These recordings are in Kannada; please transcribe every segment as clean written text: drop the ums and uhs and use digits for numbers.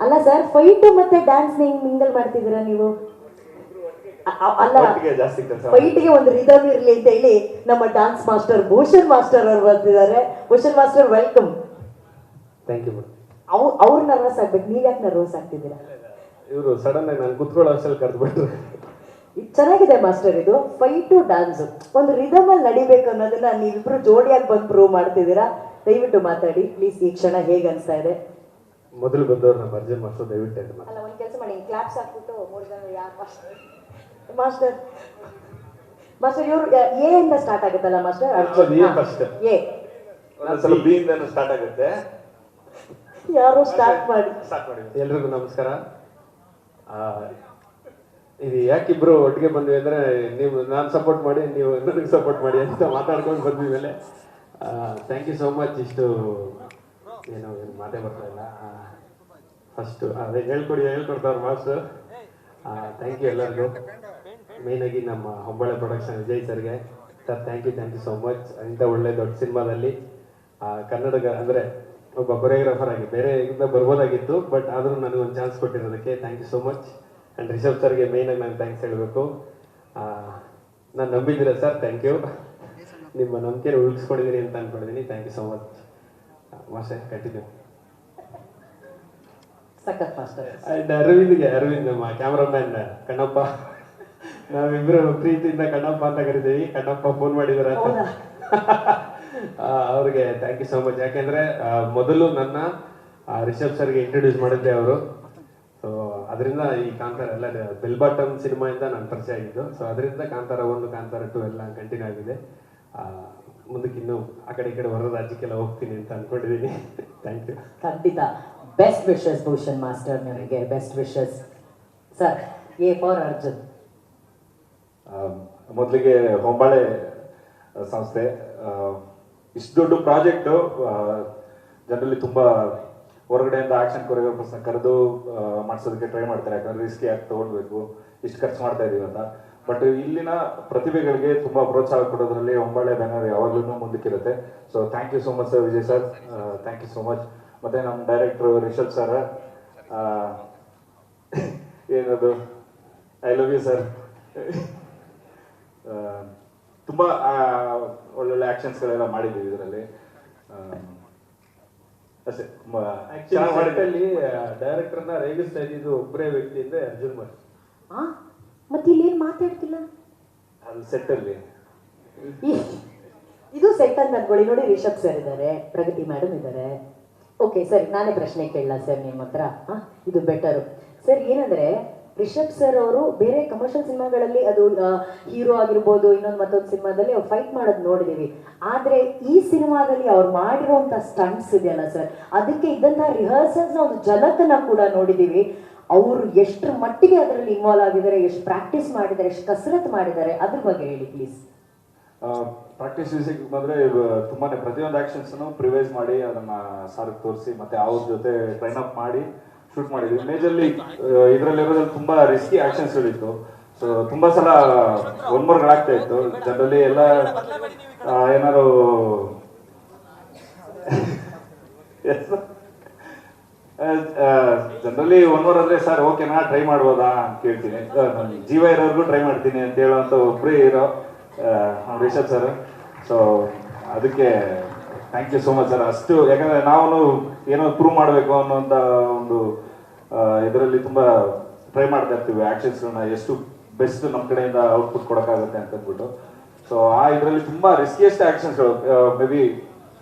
ಅಲ್ಲ ಸರ್, ಫೈಟ್ ಮತ್ತೆ ಡ್ಯಾನ್ಸ್ ಮಿಂಗಲ್ ಮಾಡ್ತಿದ್ದೀರಾ ನೀವು? ಅಲ್ಲ, ಫೈಟ್ಗೆ ಒಂದು ರಿದಮ್ ಇರ್ಲಿ ಅಂತ ಹೇಳಿ ನಮ್ಮ ಡಾನ್ಸ್ ಮಾಸ್ಟರ್ ಭೂಷಣ್ ಮಾಸ್ಟರ್ ಅವರು ಬರ್ತಿದ್ದಾರೆ. Bhushan master, welcome. Thank you. ಅವ್ರು ನರ್ವಸ್ ಆಗ್ಬೇಕು, ನೀವ್ ಯಾಕೆ ನರ್ವಸ್ ಆಗ್ತಿದ್ದೀರಾ? ಇವರು ಸಡನ್ ಆಗಿ ನಾನು ಕುತ್ಕೊಳ್ಳೋ ಅಷ್ಟಲ್ಲಿ ಕರೆದ್ಬಿಟ್ರು. ಚೆನ್ನಾಗಿದೆ ಮಾಸ್ಟರ್, ಇದು ಫೈಟು ಡ್ಯಾನ್ಸ್ ಒಂದು ರಿದಮ್ ಅಲ್ಲಿ ನಡಿಬೇಕು ಅನ್ನೋದನ್ನ ನೀವಿಬ್ರು ಜೋಡಿಯಾಗಿ ಬಂದು ಪ್ರೂವ್ ಮಾಡ್ತಿದ್ದೀರಾ. ದಯವಿಟ್ಟು ಮಾತಾಡಿ ಪ್ಲೀಸ್, ಈ ಕ್ಷಣ ಹೇಗೆ ಅನ್ಸ್ತಾ ಇದೆ? ಮೊದಲು ಬಂದವ್ರು ನಮ್ಮ ಅರ್ಜುನ್ ಮಾಸ್ಟರ್, ದಯವಿಟ್ಟು ಅಲ್ಲ, ಒಂದು ಕೆಲಸ ಮಾಡಿ, ಕ್ಲಾಪ್ಸ್ ಹಾಕ್ಬಿಟ್ಟು 3 ಜನ ಯಾರು ಮಾಸ್ಟರ್ ಮಾಸ್ಟರ್ ಇವರು ಎ ಇಂದ ಸ್ಟಾರ್ಟ್ ಆಗುತ್ತಲ್ಲ ಮಾಸ್ಟರ್? ಎ ಒಂದ್ಸಲ ಬಿ ಇಂದ ಸ್ಟಾರ್ಟ್ ಆಗುತ್ತೆ. ಯಾರು ಸ್ಟಾರ್ಟ್ ಮಾಡಿ. ಎಲ್ರಿಗೂ ನಮಸ್ಕಾರ. ಇದು ಯಾಕಿಬ್ರು ಒಟ್ಟಿಗೆ ಬಂದ್ವಿ ಅಂದ್ರೆ, ನೀವು ನಾನು ಸಪೋರ್ಟ್ ಮಾಡಿ, ನೀವು ನನಗೆ ಸಪೋರ್ಟ್ ಮಾಡಿ ಅಂತ ಮಾತಾಡ್ಕೊಂಡು ಬಂದ್ವಿ ಮೇಲೆ. Thank you so much. ಇಷ್ಟು ಏನು ಮಾತೇ ಬರ್ತಾ ಇಲ್ಲ. ಫಸ್ಟು ಅದೇ ಹೇಳ್ಕೊಡ್ತಾವ್ರು ಮಾಸ್ಟರ್. ಥ್ಯಾಂಕ್ ಯು ಎಲ್ಲರಿಗೂ. ಮೇಯ್ನಾಗಿ ನಮ್ಮ ಹೊಂಬಾಳೆ ಪ್ರೊಡಕ್ಷನ್ ವಿಜಯ್ ಸರ್ಗೆ sir, thank you so much. ಇಂಥ ಒಳ್ಳೆ ದೊಡ್ಡ ಸಿನಿಮಾದಲ್ಲಿ ಕನ್ನಡ ಅಂದರೆ ಒಬ್ಬ ಕೊರಿಯೋಗ್ರಾಫರ್ ಆಗಿ ಬೇರೆ ಇಂದ ಬರ್ಬೋದಾಗಿತ್ತು, ಬಟ್ ಆದರೂ ನನಗೊಂದು ಚಾನ್ಸ್ ಕೊಟ್ಟಿರೋದಕ್ಕೆ thank you so much. And Rishab ಸರ್ಗೆ ಮೇಯ್ನಾಗಿ ನಾನು ಥ್ಯಾಂಕ್ಸ್ ಹೇಳಬೇಕು. ನಾನು ನಂಬಿದ್ದೀರಾ ಸರ್, ಥ್ಯಾಂಕ್ ಯು. ನಿಮ್ಮ ನಂಬಿಕೆ ಉಳಿಸ್ಕೊಂಡಿದ್ದೀನಿ ಅಂತ ಅಂದ್ಕೊಂಡಿದ್ದೀನಿ. Thank you so much master. Continue. And Aravind ನಮ್ಮ ಕ್ಯಾಮ್ರಾಮ್ಯಾನ್ ಕಣ್ಣಪ್ಪ, ನಾವಿಬ್ಬರು ಪ್ರೀತಿಯಿಂದ ಕಣ್ಣಪ್ಪ ಅಂತ ಕರಿತೀವಿ. ಕಣ್ಣಪ್ಪ ಫೋನ್ ಮಾಡಿದಾರೆ ಅಂತ. ಅವ್ರಿಗೆ ಥ್ಯಾಂಕ್ ಯು ಸೋ ಮಚ್. ಯಾಕೆಂದ್ರೆ ಮೊದಲು ನನ್ನ ರಿಷಬ್ ಸರ್ಗೆ ಇಂಟ್ರೊಡ್ಯೂಸ್ ಮಾಡಿದ್ದೆ ಅವರು. ಸೊ ಅದರಿಂದ ಈ ಕಾಂತಾರ ಎಲ್ಲ ಬೆಲ್ ಬಾಟಮ್ ಸಿನಿಮಾಯಿಂದ ನಾನು ಪರಿಚಯ ಆಗಿದ್ದು. ಸೊ ಅದರಿಂದ ಕಾಂತಾರ 1, ಕಾಂತಾರ 2 ಎಲ್ಲ ಕಂಟಿನ್ಯೂ ಆಗಿದೆ. ಮುಂದಕ್ಕೆ ಇನ್ನು ಆ ಕಡೆ ಈ ಕಡೆ ಹೊರ ರಾಜ್ಯಕ್ಕೆಲ್ಲ ಹೋಗ್ತೀನಿ ಅಂತ ಅನ್ಕೊಂಡಿದ್ದೀನಿ. Thank you. ಖಂಡಿತ. ಬೆಸ್ಟ್ ವಿಶಸ್ ಭೂಷಣ್ ಮಾಸ್ಟರ್, ನನಗೆ best wishes sir. A for Arjun. ಮೊದಲಿಗೆ ಹೊಂಬಾಳೆ ಸಂಸ್ಥೆ ಇಷ್ಟು ದೊಡ್ಡ ಪ್ರಾಜೆಕ್ಟು ಜನರಲ್ಲಿ ತುಂಬ ಹೊರಗಡೆಯಿಂದ ಆಕ್ಷನ್ ಕೊರಿಯೋಗ್ರಾಫರ್ಸ್ನ ಕರೆದು ಮಾಡಿಸೋದಕ್ಕೆ ಟ್ರೈ ಮಾಡ್ತಾರೆ. ಯಾಕಂದ್ರೆ ರಿಸ್ಕಿ ಆಗಿ ತೊಗೊಳ್ಬೇಕು, ಇಷ್ಟು ಖರ್ಚು ಮಾಡ್ತಾ ಇದೀವಿ ಅಂತ. ಬಟ್ ಇಲ್ಲಿನ ಪ್ರತಿಭೆಗಳಿಗೆ ತುಂಬ ಪ್ರೋತ್ಸಾಹ ಕೊಡೋದ್ರಲ್ಲಿ ಹೊಂಬಾಳೆ ಬ್ಯಾನರ್ ಯಾವಾಗಲೂ ಮುಂದಕ್ಕಿರುತ್ತೆ. So thank you so much sir, Vijay sir, thank you so much. ಮತ್ತು ನಮ್ಮ ಡೈರೆಕ್ಟ್ರು ರಿಷಬ್ ಸರ್, ಏನದು ಐ ಲವ್ ಯು ಸರ್. ತುಂಬ ಒಳ್ಳೊಳ್ಳೆ ಆಕ್ಷನ್ಸ್ಗಳೆಲ್ಲ ಮಾಡಿದ್ದೀವಿ ಇದರಲ್ಲಿ. ಅಷ್ಟೇ, ಆಕ್ಚುಲಿ ಡೈರೆಕ್ಟರ್ನ ರೇಗಿಸ್ತಾ ಇದ್ದಿದ್ದು ಒಬ್ಬರೇ ವ್ಯಕ್ತಿ ಅಂದ್ರೆ ಅರ್ಜುನ್ ಮಾಸ್ಟರ್. ಮತ್ತೆ ಇಲ್ಲಿ ಏನ್ ಮಾತಾಡ್ತಿಲ್ಲ? ಅದು ಸೆಟ್ಟಲ್ಲಿ ಇದು ಸೆಟ್ ಅಂತ ಅನ್ಕೊಳ್ಳಿ. ನೋಡಿ, ರಿಷಬ್ ಸರ್ ಇದ್ದಾರೆ, ಪ್ರಗತಿ ಮೇಡಮ್ ಇದ್ದಾರೆ. ಓಕೆ ಸರ್, ನಾನೇ ಪ್ರಶ್ನೆ ಕೇಳಲ್ಲ ಸರ್ ನಿಮ್ಮ ಹತ್ರ. ಇದು ಬೆಟರು ಸರ್. ಏನಂದ್ರೆ ರಿಷಬ್ ಸರ್ ಅವರು ಬೇರೆ ಕಮರ್ಷಿಯಲ್ ಸಿನಿಮಾಗಳಲ್ಲಿ ಅದು ಹೀರೋ ಆಗಿರ್ಬೋದು, ಇನ್ನೊಂದು ಮತ್ತೊಂದು ಸಿನಿಮಾದಲ್ಲಿ ಅವ್ರು ಫೈಟ್ ಮಾಡೋದು ನೋಡಿದೀವಿ. ಆದ್ರೆ ಈ ಸಿನಿಮಾದಲ್ಲಿ ಅವ್ರು ಮಾಡಿರುವಂತ ಸ್ಟಂಟ್ಸ್ ಇದೆಯಲ್ಲ ಸರ್, ಅದಕ್ಕೆ ಇದ್ದಂತಹ ರಿಹರ್ಸಲ್ಸ್ ನ ಒಂದು ಝಲಕನ್ನ ಕೂಡ ನೋಡಿದೀವಿ. ಅವರು ಎಷ್ಟರ ಮಟ್ಟಿಗೆ ಅದರಲ್ಲಿ ಇನ್ವಾಲ್ವ್ ಆಗಿದ್ದಾರೆ, ಎಷ್ಟು ಪ್ರಾಕ್ಟೀಸ್ ಮಾಡಿದ್ದಾರೆ, ಎಷ್ಟು ಕಸರತ್ ಮಾಡಿದ್ದಾರೆ, ಅದ್ರ ಬಗ್ಗೆ ಹೇಳಿ ಪ್ಲೀಸ್. ಪ್ರಾಕ್ಟೀಸ್ ವಿಷಯಕ್ಕೆ ಬಂದರೆ ತುಂಬಾನೇ ಪ್ರತಿಯೊಂದು ಆಕ್ಷನ್ಸ್ನು ಪ್ರಿವೈಸ್ ಮಾಡಿ ಅದನ್ನ ಸಾರಿಗೆ ತೋರಿಸಿ ಮತ್ತೆ ಅವ್ರ ಜೊತೆ ಟ್ರೈನ್ ಅಪ್ ಮಾಡಿ ಶೂಟ್ ಮಾಡಿದ್ವಿ. ಮೇಜರ್ಲಿ ಇದರಲ್ಲಿರೋದ್ರಲ್ಲಿ ತುಂಬಾ ರಿಸ್ಕಿ ಆಕ್ಷನ್ಸ್ಗಳಿತ್ತು. ಸೊ ತುಂಬಾ ಸಲ ಒನ್ಮೋರ್ಗಳಾಗ್ತಾ ಇತ್ತು. ಜನರಲ್ಲಿ ಎಲ್ಲ ಏನಾದ್ರು ಜನರಲಿ 1 ಅವರ್ ಅಂದ್ರೆ ಸರ್ ಓಕೆನಾ ಟ್ರೈ ಮಾಡ್ಬೋದಾ ಅಂತ ಕೇಳ್ತೀನಿ. ಜೀವ ಇರೋರ್ಗು ಟ್ರೈ ಮಾಡ್ತೀನಿ ಅಂತ ಹೇಳುವಂತ ಒಬ್ಬರೇ ಇರೋ ರಿಷಬ್ ಸರ್. ಸೊ ಅದಕ್ಕೆ thank you so much sir. ಅಷ್ಟು ಯಾಕಂದ್ರೆ ನಾವು ಏನೋ ಪ್ರೂವ್ ಮಾಡಬೇಕು ಅನ್ನೋಂಥ ಒಂದು ಇದರಲ್ಲಿ ತುಂಬಾ ಟ್ರೈ ಮಾಡ್ತಾ ಇರ್ತೀವಿ ಆಕ್ಷನ್ಸ್ಗಳನ್ನ ಎಷ್ಟು ಬೆಸ್ಟ್ ನಮ್ಮ ಕಡೆಯಿಂದ ಔಟ್ಪುಟ್ ಕೊಡೋಕ್ಕಾಗುತ್ತೆ ಅಂತ ಅಂದ್ಬಿಟ್ಟು. ಸೊ ಆ ಇದರಲ್ಲಿ ತುಂಬಾ ರಿಸ್ಕಿಯೆಸ್ಟ್ ಆಕ್ಷನ್ಸ್ಗಳು ಮೇ ಬಿ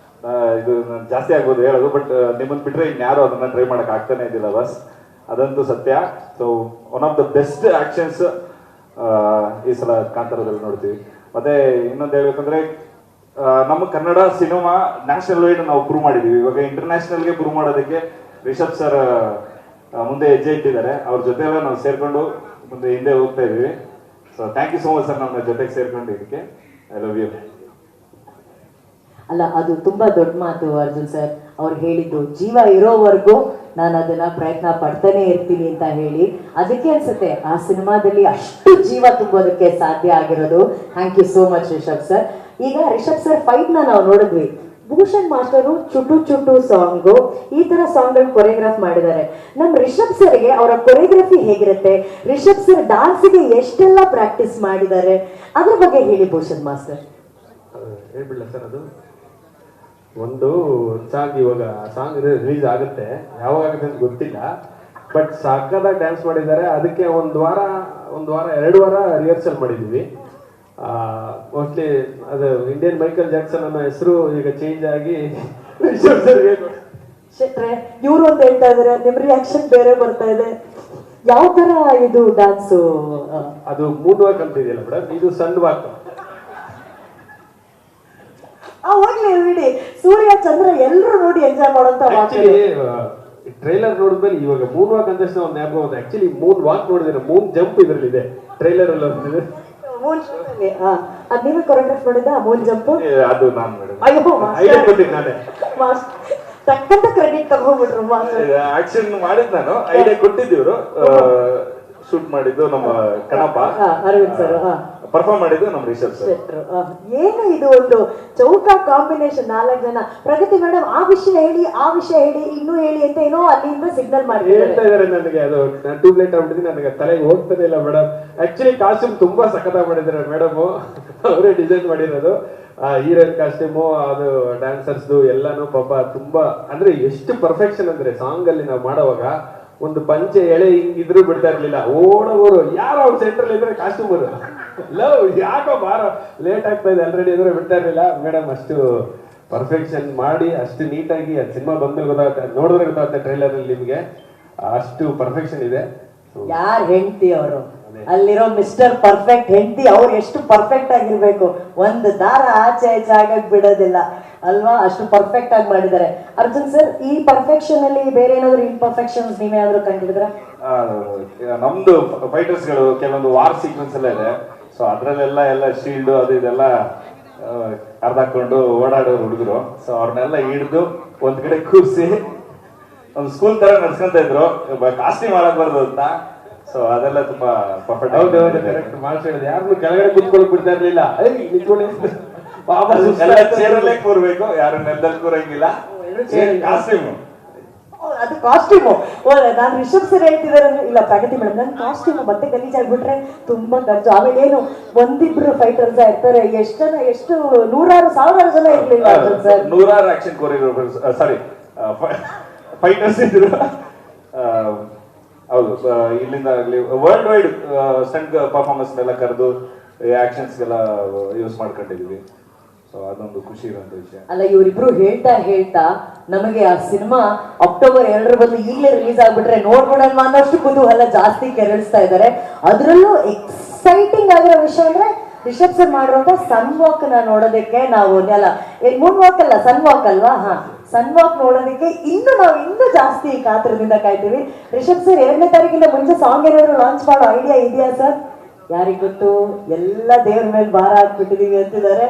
ಇದು ಜಾಸ್ತಿ ಆಗ್ಬೋದು ಹೇಳೋದು, ಬಟ್ ನಿಮ್ಮನ್ನು ಬಿಟ್ಟರೆ ಇನ್ಯಾರು ಅದನ್ನ ಟ್ರೈ ಮಾಡಕ್ ಆಗ್ತಾನೆ ಇದ್ದಿಲ್ಲ ಬಸ್, ಅದಂತೂ ಸತ್ಯ. So one of the best actions ಈ ಸಲ ಕಾಂತಾರದಲ್ಲಿ ನೋಡ್ತೀವಿ. ಮತ್ತೆ ಇನ್ನೊಂದು ಹೇಳ್ಬೇಕಂದ್ರೆ ನಮ್ಮ ಕನ್ನಡ ಸಿನಿಮಾ ನ್ಯಾಷನಲ್ ವೈಡ್ ನಾವು ಪ್ರೂವ್ ಮಾಡಿದೀವಿ. ಇವಾಗ ಇಂಟರ್ನ್ಯಾಷನಲ್ಗೆ ಪ್ರೂವ್ ಮಾಡೋದಕ್ಕೆ ರಿಷಬ್ ಸರ್ ಮುಂದೆ ಹೆಜ್ಜೆ ಇಟ್ಟಿದ್ದಾರೆ. ಅವ್ರ ಜೊತೆ ಎಲ್ಲ ನಾವು ಸೇರ್ಕೊಂಡು ಮುಂದೆ ಹಿಂದೆ ಹೋಗ್ತಾ ಇದೀವಿ. So thank you so much sir, ನಮ್ಮ ಜೊತೆಗೆ ಸೇರ್ಕೊಂಡು ಇದಕ್ಕೆ. I love you. ಅಲ್ಲ, ಅದು ತುಂಬಾ ದೊಡ್ಡ ಮಾತು ಅರ್ಜುನ್ ಸರ್. ಅವ್ರು ಹೇಳಿದ್ದು ಜೀವ ಇರೋವರೆಗೂ ನಾನು ಅದನ್ನ ಪ್ರಯತ್ನ ಪಡ್ತಾನೆ ಇರ್ತೀನಿ ಅಂತ ಹೇಳಿ. ಅದಕ್ಕೆ ಅನ್ಸುತ್ತೆ ಆ ಸಿನಿಮಾದಲ್ಲಿ ಅಷ್ಟು ಜೀವ ತುಂಬೋದಕ್ಕೆ ಸಾಧ್ಯ ಆಗಿರೋದು. Thank you so much Rishab sir. ಈಗ ರಿಷಬ್ ಸರ್ ಫೈಟ್ ನಾವು ನೋಡಿದ್ವಿ. ಭೂಷಣ್ ಮಾಸ್ಟರು ಚುಟು ಚುಟು ಸಾಂಗು ಈ ತರ ಸಾಂಗ್ಗಳು ಕೊರಿಯೋಗ್ರಾಫ್ ಮಾಡಿದ್ದಾರೆ. ನಮ್ ರಿಷಬ್ ಸರ್ಗೆ ಅವರ ಕೊರಿಯೋಗ್ರಫಿ ಹೇಗಿರುತ್ತೆ, ರಿಷಬ್ ಸರ್ ಡಾನ್ಸ್ಗೆ ಎಷ್ಟೆಲ್ಲ ಪ್ರಾಕ್ಟೀಸ್ ಮಾಡಿದ್ದಾರೆ, ಅದ್ರ ಬಗ್ಗೆ ಹೇಳಿ ಭೂಷಣ್ ಮಾಸ್ಟರ್. ಹೇಳ್ಬಿಡ್ಲ ಸರ್, ಅದು ಒಂದು ಸಾಂಗ್ ಇವಾಗ ಸಾಂಗ್ ರಿಲೀಸ್ ಆಗುತ್ತೆ, ಯಾವಾಗ ಆಗುತ್ತೆ ಅಂತ ಗೊತ್ತಿಲ್ಲ, ಬಟ್ ಸಕ್ಕದಾಗಿ ಡ್ಯಾನ್ಸ್ ಮಾಡಿದ್ದಾರೆ. ಅದಕ್ಕೆ ಒಂದು ವಾರ 2 ವಾರ ರಿಹರ್ಸಲ್ ಮಾಡಿದ್ದೀವಿ. ಮೋಸ್ಟ್ಲಿ ಅದು ಇಂಡಿಯನ್ ಮೈಕಲ್ ಜಾಕ್ಸನ್ ಅನ್ನೋ ಹೆಸರು ಈಗ ಚೇಂಜ್ ಆಗಿ ಶೆಟ್ರೆ ಇವ್ರು ಅಂತ ಹೇಳ್ತಾ ಇದಾರೆ, ನಿಮ್ ರಿಯಾಕ್ಷನ್ ಬೇರೆ ಬರ್ತಾ ಇದೆ. ಯಾವ ತರ ಇದು ಡಾನ್ಸು? ಅದು ಮೂನ್ ವಾಕ್ ಅಂತ ಇದೆಯಲ್ಲ ಮೇಡಮ್, ಇದು ಸಣ್ಣ ವಾಕ್. ಹೋಗ್ಲಿ ಬಿಡಿ, ಸೂರ್ಯ ಚಂದ್ರ ಎಲ್ಲರೂ ನೋಡಿ ಎಂಜಾಯ್ ಮಾಡೋಂತ ಟ್ರೈಲರ್ ನೋಡಿದ್ಮೇಲೆ ಇವಾಗ ಮೂನ್ ವಾಕ್ ಅಂತ ಒಂದು ನ್ಯಾಪ ಒಂದು ಆಕ್ಚುಲಿ ಮೂನ್ ವಾಕ್ ನೋಡಿದ್ರೆ ಮೂನ್ ಜಂಪ್ ಇದ್ರಲ್ಲಿ ಇದೆ, ಟ್ರೈಲರ್ ಅಲ್ಲಿ ಒಂದಿದೆ. ಅದ್ ನೀವೇ ಕೊರಿಯೋಗ್ರಾಫ್ ಮಾಡಿದ್ದ ಮೂನ್ ಜಂಪ್? ಅದು ನಾನು ಮೇಡಮ್ ಅಯ್ಯೋ ಐಡಿಯಾ ಕೊಟ್ಟಿದ್ದು ನಾನೇ. ತಕ್ಕಂತ ಕ್ರೆಡಿಟ್ ತಗೊಂಡ್ಬಿಟ್ರು. ಆಕ್ಷನ್ ಮಾಡಿದ್ ನಾನು, ಐಡಿಯಾ ಕೊಟ್ಟಿದ್ದೀವ್ರು. ಶೂಟ್ ಮಾಡಿದ್ದು ನಮ್ಮ ಕಣಪ್ಪ, ಅರವಿಂದ್ ಸರ್, ಪರ್ಫಾರ್ಮ್ ಮಾಡಿದ್ದು ನಮ್ಮ ರಿಷಬ್ ಸರ್. ಏನು ಇದು ಒಂದು ಚೌಕ ಕಾಂಬಿನೇಷನ್, 4 ಜನ. ಪ್ರಗತಿ ಮೇಡಮ್ ಆ ವಿಷಯ ಹೇಳಿ, ಆ ವಿಷಯ ಹೇಳಿ, ಇನ್ನೂ ಹೇಳಿ ಅಂತ ಏನೋ ಅಲ್ಲಿಂದ ಸಿಗ್ನಲ್ ಮಾಡಿ ಹೇಳ್ತಾ ಇದಾರೆ ನನಗೆ. ಅದು ಟೂ ಲೇಟ್ ಆಗ್ಬಿಟ್ಟಿದೆ, ನನಗೆ ತಲೆಗೆ ಹೋಗ್ತಾನೆ ಇಲ್ಲ ಮೇಡಮ್. ಆಕ್ಚುಲಿ ಕಾಸ್ಟ್ಯೂಮ್ ತುಂಬಾ ಸಖತ್ತಾಗಿ ಮಾಡಿದ್ದಾರೆ ಮೇಡಮ್, ಅವರೇ ಡಿಸೈನ್ ಮಾಡಿರೋದು. ಹೀರೋಯಿನ್ ಕಾಸ್ಟ್ಯೂಮು, ಅದು ಡ್ಯಾನ್ಸರ್ಸ್ದು ಎಲ್ಲಾನು ಪಾಪ ತುಂಬಾ ಅಂದ್ರೆ ಎಷ್ಟು ಪರ್ಫೆಕ್ಷನ್ ಅಂದ್ರೆ ಸಾಂಗ್ ಅಲ್ಲಿ ನಾವು ಮಾಡುವಾಗ ಒಂದು ಪಂಚೆ ಎಳೆ ಹಿಂಗಿದ್ರು ಬಿಡ್ತಾ ಇರ್ಲಿಲ್ಲ. ಓಡೋರು ಯಾರೋ ಅವ್ರ ಸೆಂಟ್ರಲ್ ಇದ್ರೆ ಕಾಸ್ಟ್ಯೂಮರು ಲವ್ ಯಾಕೋ ಬಾರ ಲೇಟ್ ಆಗ್ತಾ ಇದೆ ಆಲ್ರೆಡಿ ಅಂದ್ರೆ ಬಿಡ್ತಾ ಇರ್ಲಿಲ್ಲ ಮೇಡಮ್. ಅಷ್ಟು ಪರ್ಫೆಕ್ಷನ್ ಮಾಡಿ ಅಷ್ಟು ನೀಟಾಗಿ ಅದು ಸಿನಿಮಾ ಬಂದ್ಮೇಲೆ ಗೊತ್ತಾಗುತ್ತೆ, ನೋಡಿದ್ರೆ ಗೊತ್ತಾಗುತ್ತೆ ಟ್ರೈಲರ್ ಅಲ್ಲಿ ನಿಮ್ಗೆ, ಅಷ್ಟು ಪರ್ಫೆಕ್ಷನ್ ಇದೆ. ಯಾರ್ ಹೆಂಡತಿ ಅವರು, ಅಲ್ಲಿರೋ ಮಿಸ್ಟರ್ ಪರ್ಫೆಕ್ಟ್ ಹೆಂಡತಿ ಅವ್ರು ಎಷ್ಟು ಪರ್ಫೆಕ್ಟ್ ಆಗಿರ್ಬೇಕು, ಒಂದು ದಾರ ಆಚೆ ಈಚೆ ಆಗಕ್ ಬಿಡೋದಿಲ್ಲ ಅಲ್ವಾ, ಅಷ್ಟು ಪರ್ಫೆಕ್ಟ್ ಆಗಿ ಮಾಡಿದ್ದಾರೆ. ಅರ್ಜುನ್ ಸರ್, ಈ ಪರ್ಫೆಕ್ಷನ್ ಅಲ್ಲಿ ಬೇರೆ ಏನಾದ್ರು ಇಂಪರ್ಫೆಕ್ಷನ್ಸ್ ನೀವೇನಾದ್ರು ಕಂಡಿದ್ರ? ನಮ್ದು ಫೈಟರ್ಸ್ ಗಳು ಕೆಲವೊಂದು ವಾರ್ ಸೀಕ್ವೆನ್ಸ್ ಎಲ್ಲ ಇದೆ, ಸೊ ಅದ್ರಲ್ಲೆಲ್ಲ ಶೀಲ್ಡ್ ಅದು ಇದೆಲ್ಲ ಅರ್ಧಾಕೊಂಡು ಓಡಾಡೋರು ಹುಡುಗರು. ಸೊ ಅವ್ರನ್ನೆಲ್ಲ ಹಿಡಿದು ಒಂದ್ ಕಡೆ ಕೂರಿಸಿ ಒಂದು ಸ್ಕೂಲ್ ತರ ನಡ್ಸ್ಕೊಂತ ಇದ್ರು, ಕಾಸ್ಟ್ಯೂಮ್ ಮಾಡಬಾರ್ದು ಅಂತ. ಸೊ ಅದೆಲ್ಲ ತುಂಬಾ ಪರ್ಫೆಕ್ಟ್. ಹೌದು ಕರೆಕ್ಟ್ ಮಾತಾಡಿದೆ. ಯಾರು ಕೆಳಗಡೆ ಕುತ್ಕೊಳಕ್ ಬಿಡ್ತಾ ಇರ್ಲಿಲ್ಲ, ಚೇರಲ್ಲೇ ಕೂರ್ಬೇಕು, ಯಾರು ನೆಲದಲ್ಲಿ ಕೂರಂಗಿಲ್ಲ. ಕಾಸ್ಟ್ಯೂಮ್ ಅದು ಕಾಸ್ಟ್ಯೂಮು. ನಾನು ರಿಷಬ್ ಸರ್ ಹೇಳ್ತಿದಾರೆ ಇಲ್ಲ ಪ್ರಗತಿ ಮೇಡಮ್, ನನ್ ಕಾಸ್ಟ್ಯೂಮ್ ಮತ್ತೆ ಗಲೀಜಾಗ್ಬಿಟ್ರೆ ತುಂಬಾ ಖರ್ಚು. ಆಮೇಲೆ ಏನು ಒಂದಿಬ್ರು ಫೈಟರ್ಸ್ ಇರ್ತಾರೆ, ಎಷ್ಟು ಜನ, ಎಷ್ಟು 100,000 ಜನ ಇರ್ಲಿಲ್ಲ ಸರ್. 100 ಆಕ್ಷನ್ ಕೊರಿಯೋಗ್ರಾಫರ್ಸ್, ಸಾರಿ ಫೈಟರ್ಸ್ ಇದ್ರು. ಹೌದು, ಇಲ್ಲಿಂದ ವರ್ಲ್ಡ್ ವೈಡ್ ಸ್ಟಂಟ್ ಪರ್ಫಾರ್ಮೆನ್ಸ್ ಎಲ್ಲ ಕರೆದು ಆಕ್ಷನ್ಸ್ಗೆಲ್ಲ ಯೂಸ್ ಮಾಡ್ಕೊಂಡಿದೀವಿ. ಸೊ ಅದೊಂದು ಖುಷಿ ಇರೋಂಥ ವಿಷಯ. ಅಲ್ಲ, ಇವರಿಬ್ರು ಹೇಳ್ತಾ ನಮಗೆ ಆ ಸಿನಿಮಾ ಅಕ್ಟೋಬರ್ 2 ಬದಲು ಈಗಲೇ ರಿಲೀಸ್ ಆಗ್ಬಿಟ್ರೆ ನೋಡ್ಬಿಡಲ್ವಾ ಅನ್ನೋಷ್ಟು ಕುತೂಹಲ ಜಾಸ್ತಿ ಕೆರಳಿಸ್ತಾ ಇದ್ದಾರೆ. ಅದ್ರಲ್ಲೂ ಎಕ್ಸೈಟಿಂಗ್ ಆಗಿರೋ ವಿಷಯ ಅಂದ್ರೆ ರಿಷಬ್ ಸರ್ ಮಾಡಿರುವಂತ ಸನ್ ವಾಕ್ ನೋಡೋದಕ್ಕೆ ನಾವು ಮೂನ್ ವಾಕ್ ಅಲ್ಲ, ಸನ್ ವಾಕ್ ಅಲ್ವಾ? ಸನ್ ವಾಕ್ ನೋಡೋದಕ್ಕೆ ಇನ್ನೂ ಜಾಸ್ತಿ ಕಾತರದಿಂದ ಕಾಯ್ತೀವಿ. ರಿಷಬ್ ಸರ್ 2ನೇ ತಾರೀಕಿಂದ ಮುಂಚೆ ಸಾಂಗ್ ಏನಾದ್ರು ಲಾಂಚ್ ಮಾಡೋ ಐಡಿಯಾ ಇದೆಯಾ ಸರ್? ಯಾರಿಗ್ ಗೊತ್ತು, ಎಲ್ಲ ದೇವ್ರ ಮೇಲೆ ಭಾರ ಹಾಕ್ಬಿಟ್ಟಿದೀವಿ ಅಂತಿದ್ದಾರೆ.